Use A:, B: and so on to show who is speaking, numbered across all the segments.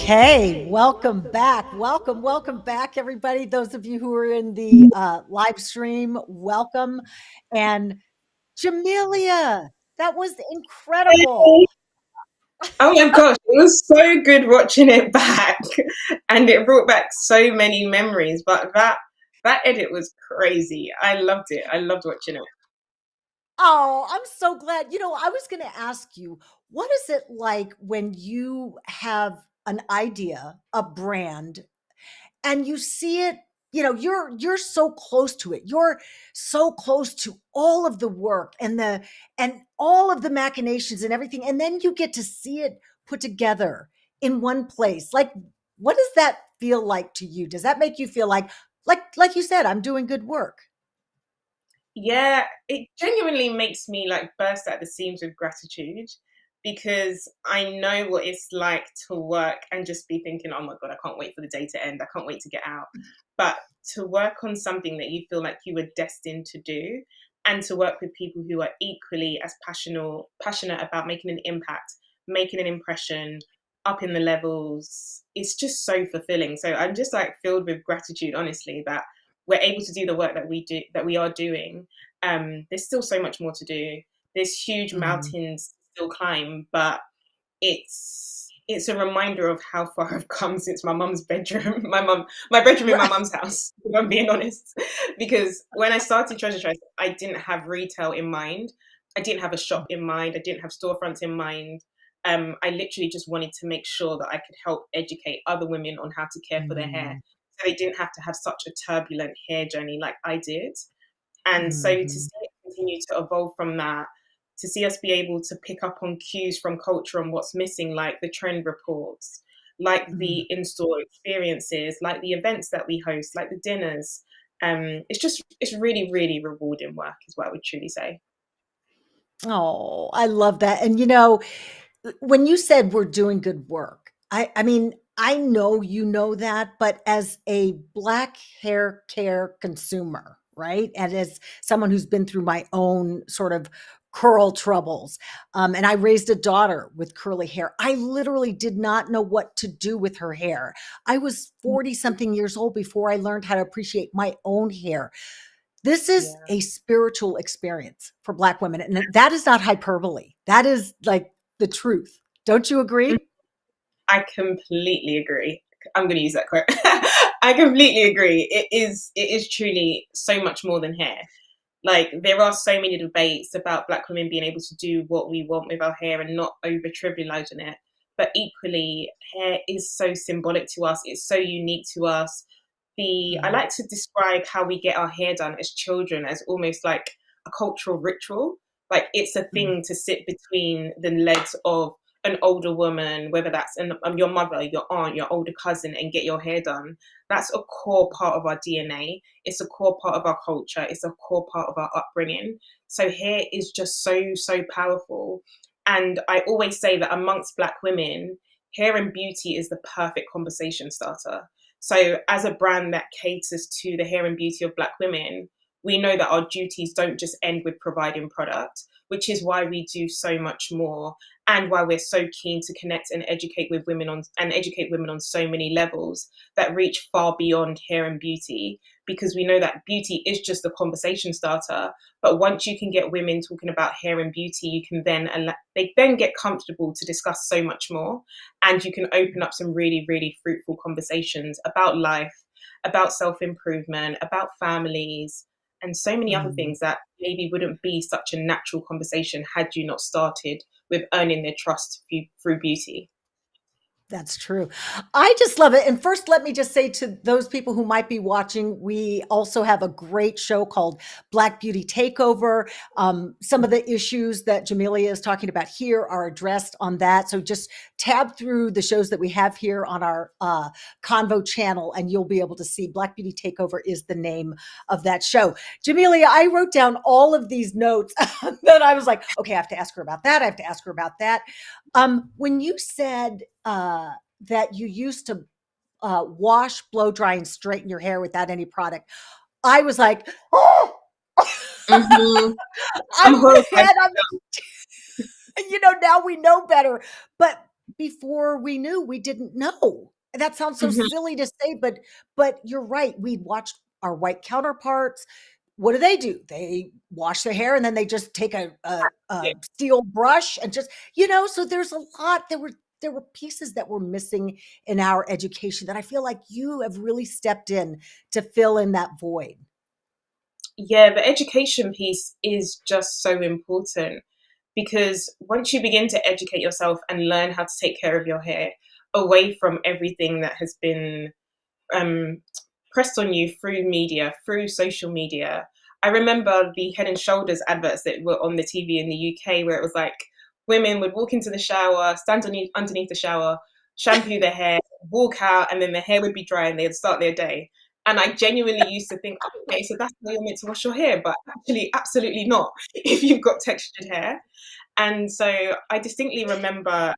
A: Okay, welcome back. Welcome back, everybody. Those of you who are in the live stream, welcome. And Jamelia, that was incredible.
B: Hey. Oh my gosh, it was so good watching it back, and it brought back so many memories. But that edit was crazy. I loved it. I loved watching it.
A: Oh, I'm so glad. I was going to ask you, what is it like when you have an idea, a brand, and you see it, you're so close to it. You're so close to all of the work and all of the machinations and everything, and then you get to see it put together in one place. Like, what does that feel like to you? Does that make you feel like you said, I'm doing good work?
B: Yeah, it genuinely makes me like burst at the seams with gratitude because I know what it's like to work and just be thinking, oh my God, I can't wait for the day to end. I can't wait to get out. But to work on something that you feel like you were destined to do and to work with people who are equally as passionate about making an impact, making an impression, up in the levels, it's just so fulfilling. So I'm just like filled with gratitude, honestly, that we're able to do the work that we are doing. There's still so much more to do. There's huge
A: Mhm.
B: mountains to still climb, but it's a reminder of how far I've come since my mum's bedroom. My bedroom in my
A: Right.
B: mum's house, if I'm being honest. Because when I started TreasureTress, I didn't have retail in mind. I didn't have a shop in mind. I didn't have storefronts in mind. I literally just wanted to make sure that I could help educate other women on how to care for their hair,
A: Mhm.
B: so they didn't have to have such a turbulent hair journey like I did. And so to
A: Mhm.
B: see it continue to evolve from that, to see us be able to pick up on cues from culture and what's missing, like the trend reports, like the
A: Mhm.
B: in-store experiences, like the events that we host, like the dinners. It's really, really rewarding work, is what I would truly say.
A: Oh, I love that. And when you said we're doing good work, I mean, I know you know that, but as a Black hair care consumer, right? And as someone who's been through my own sort of curl troubles, and I raised a daughter with curly hair, I literally did not know what to do with her hair. I was 40 something years old before I learned how to appreciate my own hair. This is
B: Yeah.
A: a spiritual experience for Black women, and that is not hyperbole. That is like the truth. Don't you agree?
B: I completely agree. I'm going to use that quote. I completely agree. It is truly so much more than hair. Like there are so many debates about Black women being able to do what we want with our hair and not over trivializing it. But equally, hair is so symbolic to us. It's so unique to us. The I
A: Mhm,
B: like to describe how we get our hair done as children as almost like a cultural ritual. Like it's a
A: mhm,
B: thing to sit between the legs of an older woman, whether that's your mother, your aunt, your older cousin, and get your hair done. That's a core part of our DNA. It's a core part of our culture. It's a core part of our upbringing. So hair is just so powerful. And I always say that amongst Black women, hair and beauty is the perfect conversation starter. So as a brand that caters to the hair and beauty of Black women, we know that our duties don't just end with providing product, which is why we do so much more and why we're so keen to connect and educate women on so many levels that reach far beyond hair and beauty, because we know that beauty is just a conversation starter, but once you can get women talking about hair and beauty, you can they then get comfortable to discuss so much more, and you can open up some really fruitful conversations about life, about self-improvement, about families, and so many other
A: mhm.
B: things that maybe wouldn't be such a natural conversation had you not started with earning their trust through beauty.
A: That's true. I just love it. And first, let me just say to those people who might be watching, we also have a great show called Black Beauty Takeover. Some of the issues that Jamelia is talking about here are addressed on that. So just tab through the shows that we have here on our Convo channel, and you'll be able to see Black Beauty Takeover is the name of that show. Jamelia, I wrote down all of these notes that I was like, okay, I have to ask her about that. I have to ask her about that. When you said that you used to wash, blow dry, and straighten your hair without any product, I was like, oh,
B: Mm-hmm. I'm
A: I'm
B: horrified.
A: mad. Now we know better. But before we knew, we didn't know. That sounds so
B: Mhm.
A: silly to say, but you're right. We watched our white counterparts. What do? They wash their hair and then they just take a steel brush and just, so there's a lot. There were pieces that were missing in our education that I feel like you have really stepped in to fill in that void.
B: Yeah, the education piece is just so important because once you begin to educate yourself and learn how to take care of your hair away from everything that has been um, pressed on you through media, through social media. I remember the Head and Shoulders adverts that were on the TV in the UK where it was like women would walk into the shower, stand underneath the shower, shampoo their hair, walk out, and then their hair would be dry and they'd start their day. And I genuinely used to think, oh, okay, so that's how you're meant to wash your hair, but actually, absolutely not if you've got textured hair. And so I distinctly remember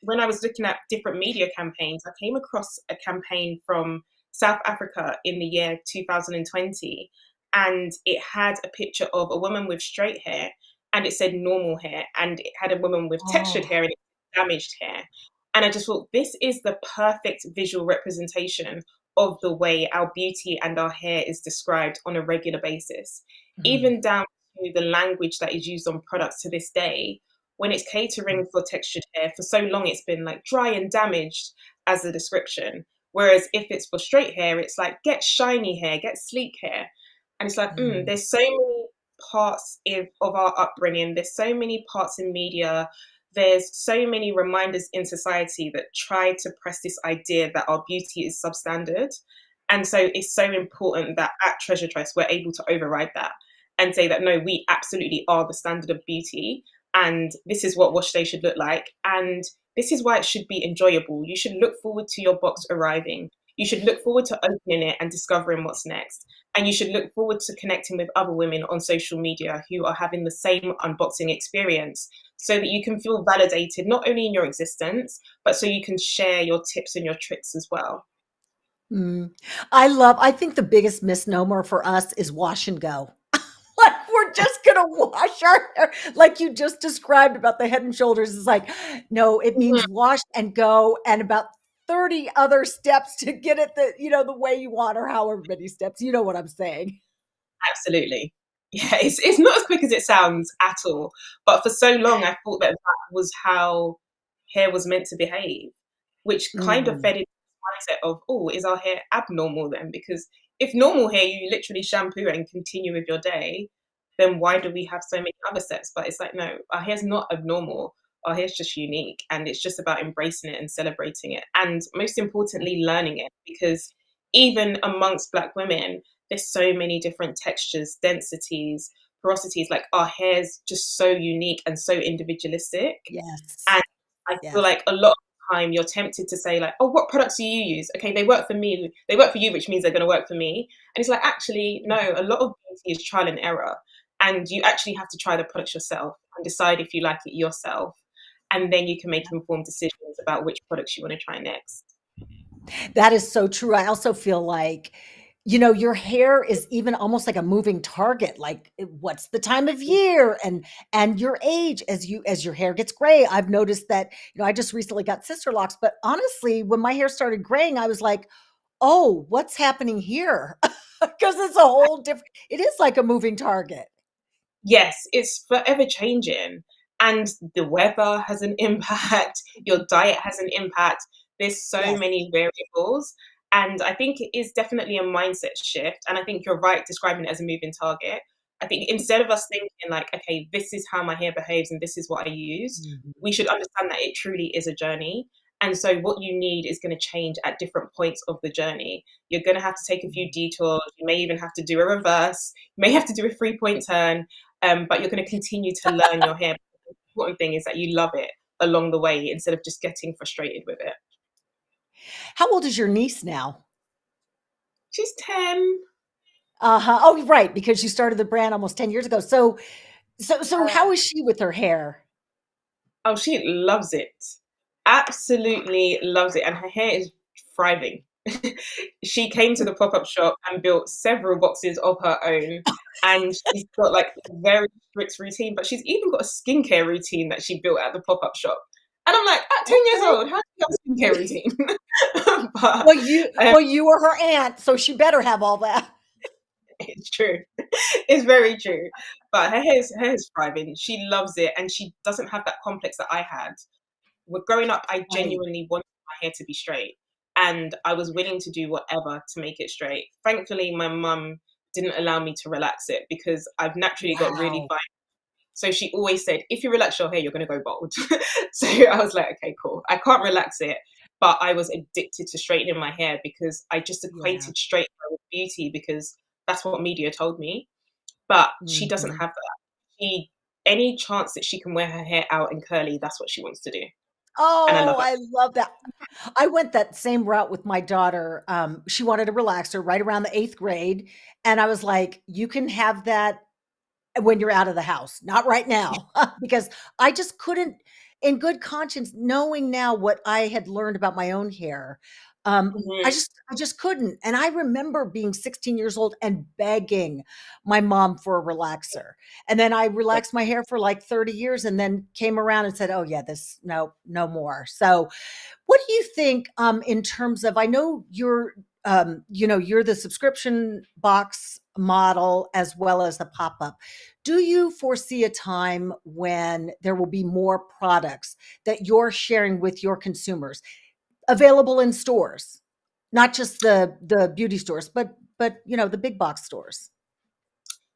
B: when I was looking at different media campaigns, I came across a campaign from South Africa in the year 2020. And it had a picture of a woman with straight hair and it said normal hair. And it had a woman with textured
A: Oh.
B: hair and it said damaged hair. And I just thought this is the perfect visual representation of the way our beauty and our hair is described on a regular basis,
A: Mhm.
B: even down to the language that is used on products to this day. When it's catering for textured hair, for so long it's been like dry and damaged as a description. Whereas if it's for straight hair, it's like get shiny hair, get sleek hair. And it's like,
A: Mm.
B: there's so many parts of our upbringing, there's so many parts in media, there's so many reminders in society that try to press this idea that our beauty is substandard. And so it's so important that at Treasure Tress, we're able to override that and say that no, we absolutely are the standard of beauty. And this is what wash day should look like. And this is why it should be enjoyable. You should look forward to your box arriving. You should look forward to opening it and discovering what's next. And you should look forward to connecting with other women on social media who are having the same unboxing experience so that you can feel validated, not only in your existence, but so you can share your tips and your tricks as well.
A: Mm. I think the biggest misnomer for us is wash and go. Like, we're just gonna wash our hair, like you just described about the Head and Shoulders. It's like, no, it
B: Mhm.
A: means wash and go, and about 30 other steps to get it the way you want, or however many steps. You know what I'm saying?
B: Absolutely. Yeah, it's not as quick as it sounds at all. But for so long, I thought that that was how hair was meant to behave, which kind of
A: Mhm.
B: fed into this mindset of, oh, is our hair abnormal then? Because if normal hair, you literally shampoo and continue with your day, then why do we have so many other sets? But it's like, no, our hair's not abnormal. Our hair's just unique. And it's just about embracing it and celebrating it. And most importantly, learning it. Because even amongst Black women, there's so many different textures, densities, porosities. Like our hair's just so unique and so individualistic.
A: Yes.
B: And I feel
A: Yes.
B: like a lot of the time you're tempted to say like, oh, what products do you use? Okay, they work for me. They work for you, which means they're going to work for me. And it's like, actually, no, a lot of beauty is trial and error. And you actually have to try the products yourself and decide if you like it yourself. And then you can make informed decisions about which products you want to try next.
A: That is so true. I also feel like, your hair is even almost like a moving target. Like, what's the time of year and your age as your hair gets gray. I've noticed that, I just recently got sister locks, but honestly, when my hair started graying, I was like, "Oh, what's happening here?" Because it's a whole different, it is like a moving target.
B: Yes, it's forever changing. And the weather has an impact, your diet has an impact. There's so
A: Yes.
B: many variables. And I think it is definitely a mindset shift. And I think you're right describing it as a moving target. I think instead of us thinking like, okay, this is how my hair behaves and this is what I use,
A: Mhm.
B: we should understand that it truly is a journey. And so what you need is going to change at different points of the journey. You're going to have to take a few detours. You may even have to do a reverse. You may have to do a 3-point turn, but you're going to continue to learn your hair. The important thing is that you love it along the way instead of just getting frustrated with it.
A: How old is your niece now?
B: She's 10.
A: Uh-huh. Oh, right, because you started the brand almost 10 years ago. So how is she with her hair?
B: Oh, she loves it. Absolutely loves it. And her hair is thriving. She came to the pop up shop and built several boxes of her own. And she's got like a very strict routine, but she's even got a skincare routine that she built at the pop up shop. And I'm like, at 10 years
A: Okay.
B: old, how do you have a skincare routine? But
A: Well, you were her aunt, so she better have all that.
B: it's true. It's very true. But her hair's thriving. She loves it, and she doesn't have that complex that I had. Growing up, I
A: Right.
B: genuinely wanted my hair to be straight, and I was willing to do whatever to make it straight. Thankfully, my mum didn't allow me to relax it because I've naturally got really
A: Wow.
B: fine. So she always said, if you relax your hair, you're going to go bald. So I was like, okay, cool. I can't relax it. But I was addicted to straightening my hair because I just
A: Yeah.
B: equated straight hair with beauty because that's what media told me. But she doesn't
A: Mhm.
B: have that. She, any chance that she can wear her hair out and curly, that's what she wants to do. And I
A: Oh,
B: love it.
A: I love that. I went that same route with my daughter. She wanted a relaxer right around the 8th grade, and I was like, "You can have that when you're out of the house, not right now," because I just couldn't, in good conscience, knowing now what I had learned about my own hair,
B: Mhm.
A: I just couldn't. And I remember being 16 years old and begging my mom for a relaxer. And then I relaxed my hair for like 30 years and then came around and said, "Oh yeah, this no, no more." So what do you think, in terms of, I know you're the subscription box model as well as the pop-up. Do you foresee a time when there will be more products that you're sharing with your consumers available in stores? Not just the beauty stores, but the big box stores.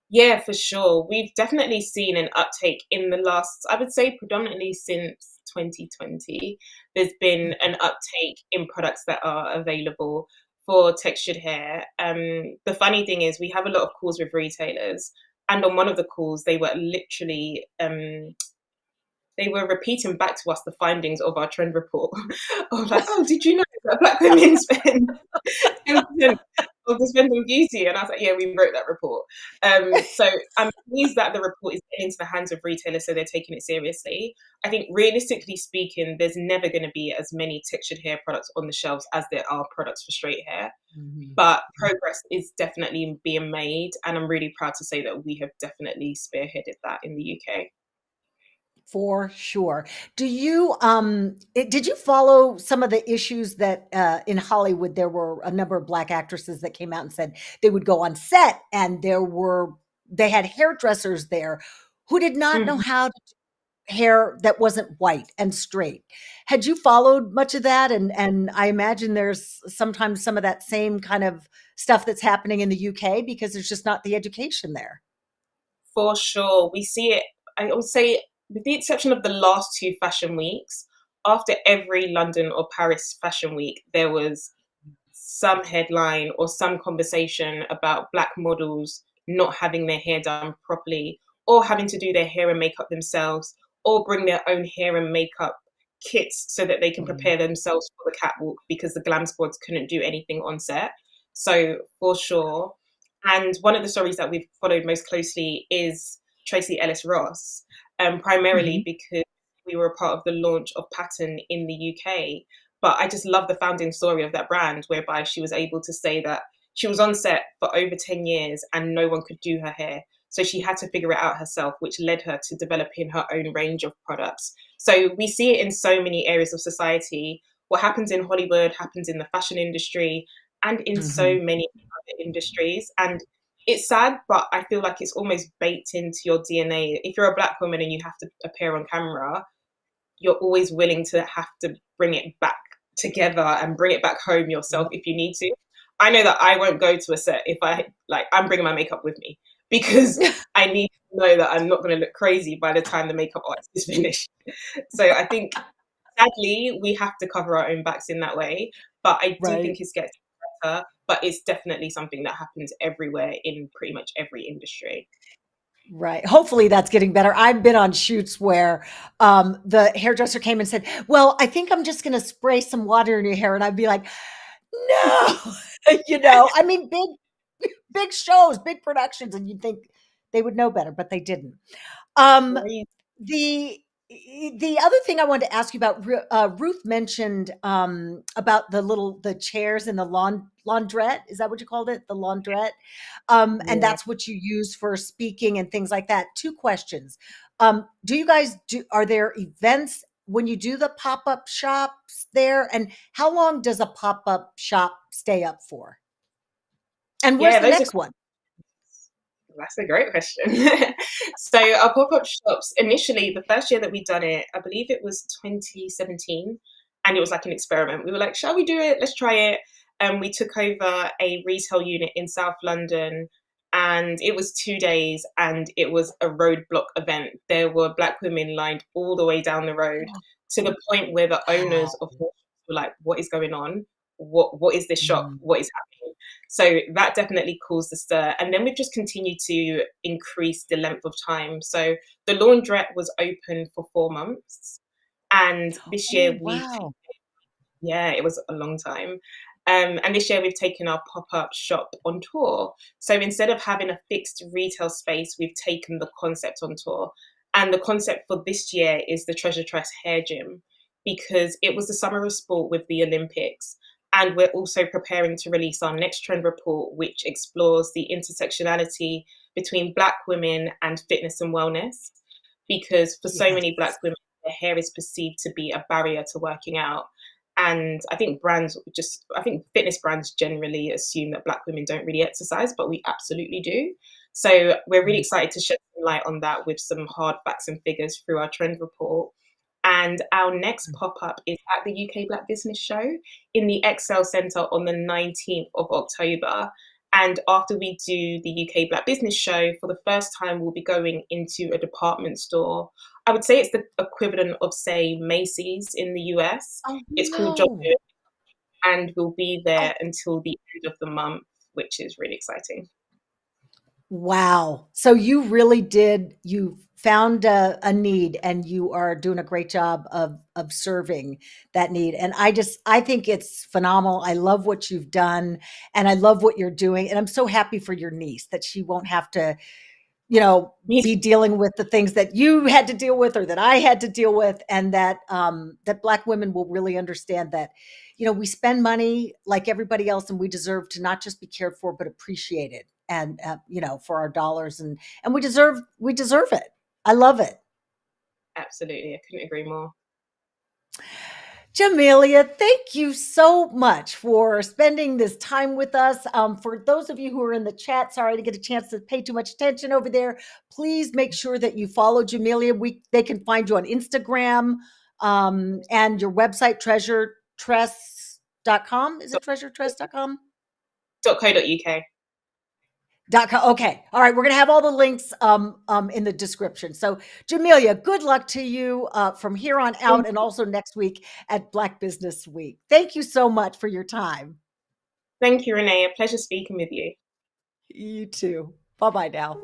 B: Yeah, for sure. We've definitely seen an uptake in the last, I would say, predominantly since 2020. There's been
A: Mhm.
B: an uptake in products that are available for textured hair. The funny thing is, we have a lot of calls with retailers, and on one of the calls, they were literally they were repeating back to us the findings of our trend report. Of like, oh, did you know that black women spend 10% of the spend on beauty? And I was like, yeah, we wrote that report. So I'm pleased that the report is getting into the hands of retailers, so they're taking it seriously. I think realistically speaking, there's never going to be as many textured hair products on the shelves as there are products for straight hair.
A: Mhm.
B: But progress is definitely being made, and I'm really proud to say that we have definitely spearheaded that in the UK.
A: For sure. Did you follow some of the issues that, in Hollywood, there were a number of black actresses that came out and said they would go on set and they had hairdressers there who did not know
B: Mhm.
A: how to hair that wasn't white and straight. Had you followed much of that? And I imagine there's sometimes some of that same kind of stuff that's happening in the UK because there's just not the education there.
B: For sure. We see it, I would say, with the exception of the last two fashion weeks, after every London or Paris fashion week, there was some headline or some conversation about black models not having their hair done properly or having to do their hair and makeup themselves or bring their own hair and makeup kits so that they can
A: Mhm.
B: prepare themselves for the catwalk because the glam squads couldn't do anything on set. So for sure. And one of the stories that we've followed most closely is Tracy Ellis Ross, primarily
A: Mhm.
B: because we were a part of the launch of Pattern in the UK. But I just love the founding story of that brand, whereby she was able to say that she was on set for over 10 years and no one could do her hair. So she had to figure it out herself, which led her to developing her own range of products. So we see it in so many areas of society. What happens in Hollywood happens in the fashion industry and in so
A: Mhm.
B: many other industries. And it's sad, but I feel like it's almost baked into your DNA. If you're a black woman and you have to appear on camera, you're always willing to have to bring it back together and bring it back home yourself
A: Yep.
B: if you need to. I know that I won't go to a set if I'm bringing my makeup with me because I need to know that I'm not going to look crazy by the time the makeup artist is finished. So I think sadly we have to cover our own backs in that way, but I do
A: Right.
B: think it's getting better. But it's definitely something that happens everywhere in pretty much every industry.
A: Right. Hopefully that's getting better. I've been on shoots where the hairdresser came and said, "Well, I think I'm just going to spray some water in your hair." And I'd be like, "No." I mean, big shows, big productions, and you'd think they would know better, but they didn't. Um, the the other thing I wanted to ask you about, Ruth mentioned, about the chairs in the laundrette. Is that what you called it? The laundrette? And
B: Yeah.
A: that's what you use for speaking and things like that. 2 questions. Do you guys are there events when you do the pop-up shops there, and how long does a pop-up shop stay up for? And where's
B: Yeah,
A: the
B: those are
A: next one?
B: That's a great question. So our pop-up shops, initially, the first year that we done it, I believe it was 2017, and it was like an experiment. We were like, shall we do it? Let's try it. And we took over a retail unit in South London, and it was 2 days, and it was a roadblock event. There were Black women lined all the way down the road to the point where the
A: Wow.
B: owners of the shops were like, what is going on? What is this shop?
A: Mm.
B: What is happening? So that definitely caused the stir. And then we've just continued to increase the length of time. So the laundrette was open for 4 months. And this year
A: Oh,
B: we've
A: wow.
B: yeah, it was a long time. And this year we've taken our pop-up shop on tour. So instead of having a fixed retail space, we've taken the concept on tour. And the concept for this year is the TreasureTress Hair Gym, because it was the summer of sport with the Olympics. And we're also preparing to release our next trend report, which explores the intersectionality between Black women and fitness and wellness. Because for so
A: Yes.
B: many Black women, their hair is perceived to be a barrier to working out. And I think I think fitness brands generally assume that Black women don't really exercise, but we absolutely do. So we're really excited to shed some light on that with some hard facts and figures through our trend report. And our next pop up is at the UK Black Business Show in the Excel Centre on the 19th of October. And after we do the UK Black Business Show, for the first time, we'll be going into a department store. I would say it's the equivalent of, say, Macy's in the US.
A: Oh,
B: It's called John,
A: no.
B: and we'll be
A: Oh,
B: there until the end of the month, which is really exciting.
A: wow. So you really did, you found a need and you are doing a great job of serving that need. And I think it's phenomenal. I love what you've done and I love what you're doing. And I'm so happy for your niece that she won't have to,
B: Me
A: be dealing with the things that you had to deal with or that I had to deal with, and that Black women will really understand that, we spend money like everybody else, and we deserve to not just be cared for but appreciated, and for our dollars, and we deserve it. I love it.
B: Absolutely, I couldn't agree more.
A: Jamelia, thank you so much for spending this time with us. For those of you who are in the chat, sorry I didn't get a chance to pay too much attention over there. Please make sure that you follow Jamelia. They can find you on Instagram, and your website, treasuretress.com. Is it treasuretress.com?
B: .co.uk.
A: Okay. All right. We're going to have all the links in the description. So, Jamelia, good luck to you from here on out and also next week at Black Business Week. Thank you so much for your time.
B: Thank you, Renee. A pleasure speaking with you.
A: You too. Bye bye now.